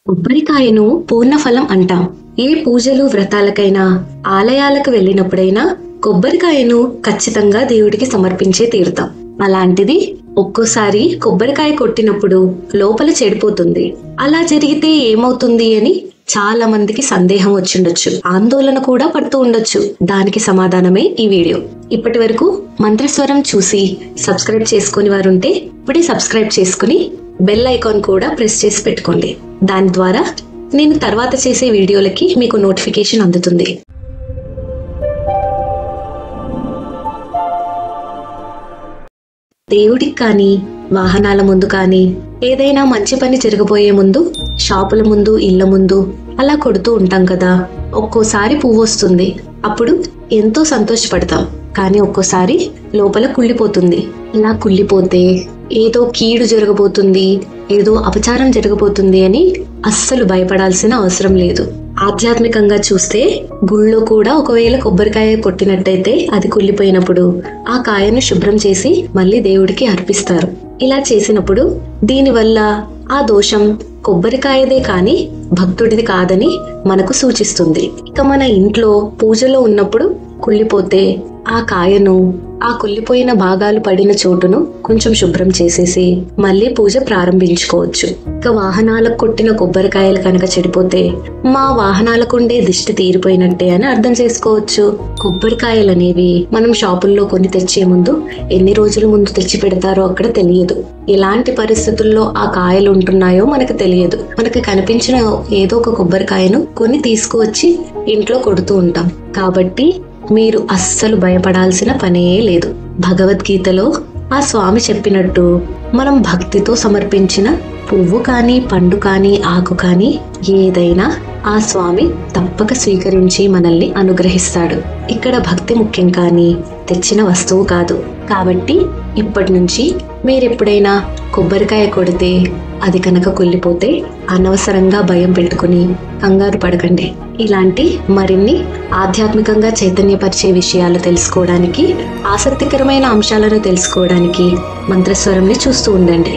కొబ్బరికాయను పూర్ణఫలం అంటాం. ఏ పూజలు వ్రతాలకైనా ఆలయాలకు వెళ్ళినప్పుడైనా కొబ్బరికాయను ఖచ్చితంగా దేవుడికి సమర్పించే తీరుతాం. అలాంటిది ఒక్కోసారి కొబ్బరికాయ కొట్టినప్పుడు లోపల చెడిపోతుంది. అలా జరిగితే ఏమవుతుంది అని చాలా మందికి సందేహం వచ్చిండొచ్చు, ఆందోళన కూడా పడుతూ ఉండొచ్చు. దానికి సమాధానమే ఈ వీడియో. ఇప్పటి వరకు మంత్రస్వరం చూసి సబ్స్క్రైబ్ చేసుకుని వారుంటే ఇప్పుడే సబ్స్క్రైబ్ చేసుకుని బెల్ ఐకాన్ కూడా ప్రెస్ చేసి పెట్టుకోండి. దాని ద్వారా నేను తర్వాత చేసే వీడియోలకి మీకు నోటిఫికేషన్ అందుతుంది. దేవుడికి కానీ వాహనాల ముందు కానీ ఏదైనా మంచి పని జరగబోయే ముందు షాపుల ముందు ఇళ్ల ముందు అలా కొడుతూ ఉంటాం కదా. ఒక్కోసారి పువ్వు వస్తుంది, అప్పుడు ఎంతో సంతోషపడతాం. కానీ ఒక్కోసారి లోపల కుళ్ళిపోతుంది. ఇలా కుళ్ళిపోతే ఏదో కీడు జరగబోతుంది, ఏదో అపచారం జరగబోతుంది అని అస్సలు భయపడాల్సిన అవసరం లేదు. ఆధ్యాత్మికంగా చూస్తే గుళ్ళో కూడా ఒకవేళ కొబ్బరికాయ కొట్టినట్టయితే అది కుళ్ళిపోయినప్పుడు ఆ కాయను శుభ్రం చేసి మళ్ళీ దేవుడికి అర్పిస్తారు. ఇలా చేసినప్పుడు దీనివల్ల ఆ దోషం కొబ్బరికాయదే కాని భక్తుడిది కాదని మనకు సూచిస్తుంది. ఇక మన ఇంట్లో పూజలో ఉన్నప్పుడు కుళ్ళిపోతే ఆ కాయను, ఆ కుళ్ళిపోయిన భాగాలు పడిన చోటును కొంచెం శుభ్రం చేసేసి మళ్ళీ పూజ ప్రారంభించుకోవచ్చు. ఇక వాహనాలకు కొట్టిన కొబ్బరికాయలు కనుక చెడిపోతే మా వాహనాలకుండే దిష్టి తీరిపోయినట్టే అని అర్థం చేసుకోవచ్చు. కొబ్బరికాయలు అనేవి మనం షాపుల్లో కొని తెచ్చే ముందు ఎన్ని రోజుల ముందు తెచ్చి పెడతారో అక్కడ తెలియదు. ఎలాంటి పరిస్థితుల్లో ఆ కాయలు ఉంటున్నాయో మనకు తెలియదు. మనకు కనిపించిన ఏదో ఒక కొబ్బరికాయను కొని తీసుకువచ్చి ఇంట్లో కొడుతూ ఉంటాం. కాబట్టి మీరు అస్సలు భయపడాల్సిన పనే లేదు. భగవద్గీతలో ఆ స్వామి చెప్పినట్టు మనం భక్తితో సమర్పించిన పువ్వు కానీ పండు కానీ ఆకు కానీ ఏదైనా ఆ స్వామి తప్పక స్వీకరించి మనల్ని అనుగ్రహిస్తాడు. ఇక్కడ భక్తి ముఖ్యం కానీ తెచ్చిన వస్తువు కాదు. కాబట్టి ఇప్పటి నుంచి మీరెప్పుడైనా కొబ్బరికాయ కొడితే అది కనుక కుళ్ళిపోతే అనవసరంగా భయం పెట్టుకుని కంగారు పడకండి. ఇలాంటి మరిన్ని ఆధ్యాత్మికంగా చైతన్యపరిచే విషయాలు తెలుసుకోవడానికి, ఆసక్తికరమైన అంశాలను తెలుసుకోవడానికి మంత్రస్వరంని చూస్తూ ఉండండి.